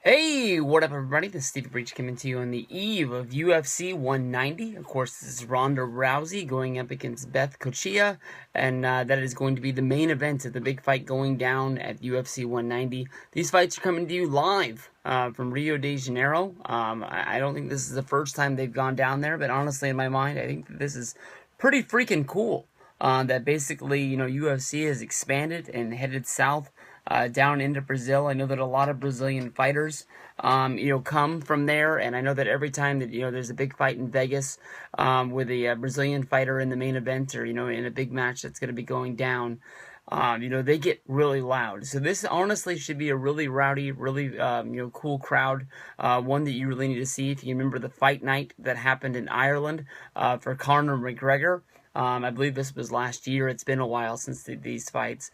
Hey, what up, everybody? This is Stevie Breach coming to you on the eve of UFC 190. Of course, this is Ronda Rousey going up against Beth Correia, and that is going to be the main event of the big fight going down at UFC 190. These fights are coming to you live from Rio de Janeiro. I don't think this is the first time they've gone down there, but honestly, in my mind, I think that this is pretty freaking cool. That basically, UFC has expanded and headed south down into Brazil. I know that a lot of Brazilian fighters, come from there, and I know that every time that there's a big fight in Vegas with a Brazilian fighter in the main event, or in a big match that's going to be going down. They get really loud. So this honestly should be a really rowdy, really, cool crowd. One that you really need to see. If you remember the fight night that happened in Ireland for Conor McGregor. I believe this was last year. It's been a while since these fights.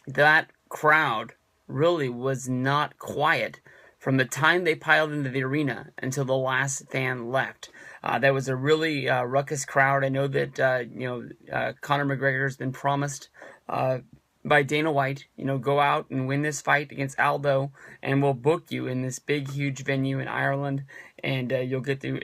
That crowd really was not quiet from the time they piled into the arena until the last fan left. That was a really ruckus crowd. I know that Conor McGregor has been promised by Dana White, go out and win this fight against Aldo, and we'll book you in this big, huge venue in Ireland, and you'll get to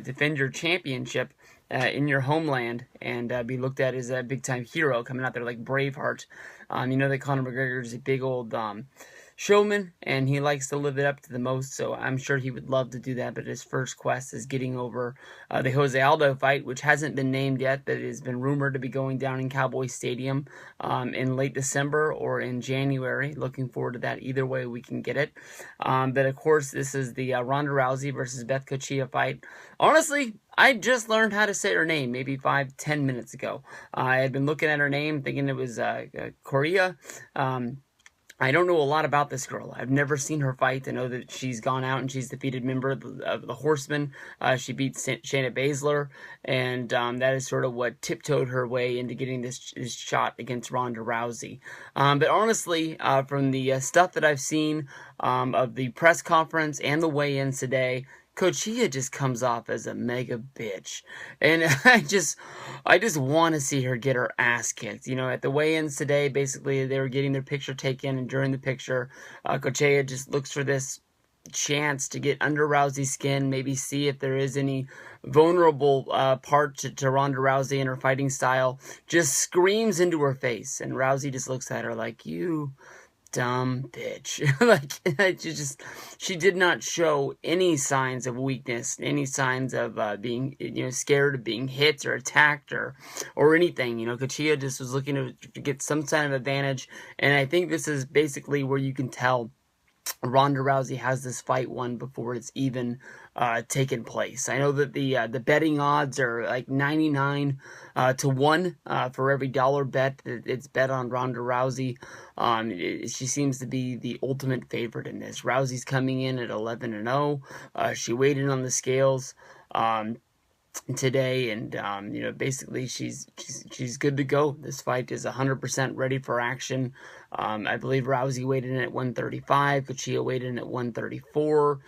defend your championship in your homeland and be looked at as a big-time hero coming out there like Braveheart. That Conor McGregor is a big old showman, and he likes to live it up to the most, so I'm sure he would love to do that, but his first quest is getting over the Jose Aldo fight, which hasn't been named yet, but it has been rumored to be going down in Cowboy Stadium in late December or in January. Looking forward to that. Either way, we can get it. But of course, this is the Ronda Rousey versus Beth Correia fight. Honestly, I just learned how to say her name maybe 5-10 minutes ago. I had been looking at her name thinking it was Correia. I don't know a lot about this girl. I've never seen her fight. I know that she's gone out and she's defeated member of the Horsemen. She beat Shayna Baszler, and that is sort of what tiptoed her way into getting this shot against Ronda Rousey. But honestly, from the stuff that I've seen of the press conference and the weigh-ins today, Correia just comes off as a mega bitch, and I just want to see her get her ass kicked. At the weigh-ins today, basically they were getting their picture taken, and during the picture, Correia just looks for this chance to get under Rousey's skin, maybe see if there is any vulnerable part to Ronda Rousey in her fighting style. Just screams into her face, and Rousey just looks at her like, "You dumb bitch." She did not show any signs of weakness, any signs of being scared of being hit or attacked or anything. Correia just was looking to get some kind of advantage, and I think this is basically where you can tell Ronda Rousey has this fight won before it's even taken place. I know that the betting odds are like 99 to 1 for every dollar bet it's bet on Ronda Rousey. She seems to be the ultimate favorite in this. Rousey's coming in at 11-0. She weighed in on the scales today, and basically she's good to go. This fight is 100% ready for action. I believe Rousey weighed in at 135, Correia weighed in at 134.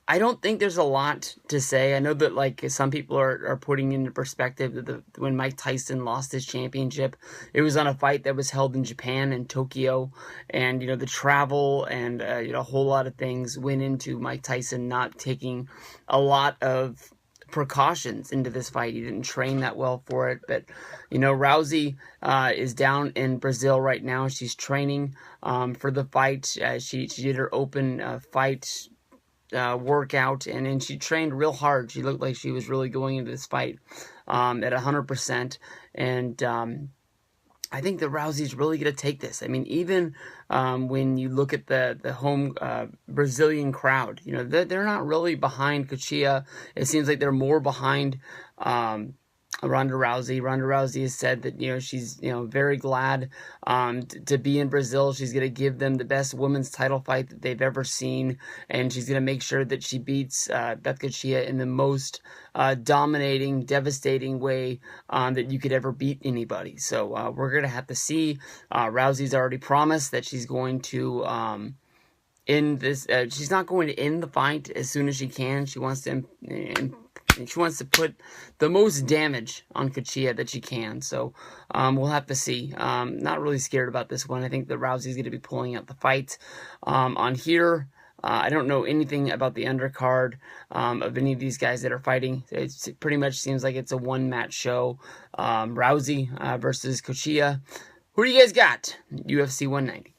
I don't think there's a lot to say. I know that some people are putting into perspective that when Mike Tyson lost his championship, it was on a fight that was held in Japan and Tokyo, and the travel and a whole lot of things went into Mike Tyson not taking a lot of precautions into this fight. He didn't train that well for it, but Rousey is down in Brazil right now. She's training for the fight. She did her open fight workout, and then she trained real hard. She looked like she was really going into this fight at 100%, and I think that Rousey's really going to take this. I mean, even when you look at the home Brazilian crowd, they're not really behind Correia. It seems like they're more behind Ronda Rousey. Ronda Rousey has said that she's very glad to be in Brazil. She's going to give them the best women's title fight that they've ever seen, and she's going to make sure that she beats Beth Correia in the most dominating, devastating way that you could ever beat anybody. So we're going to have to see. Rousey's already promised that she's going to end this. She's not going to end the fight as soon as she can. She wants to And she wants to put the most damage on Correia that she can. So we'll have to see. Not really scared about this one. I think that Rousey's going to be pulling out the fight. On here, I don't know anything about the undercard of any of these guys that are fighting. It pretty much seems like it's a one-match show. Rousey versus Correia. Who do you guys got? UFC 190.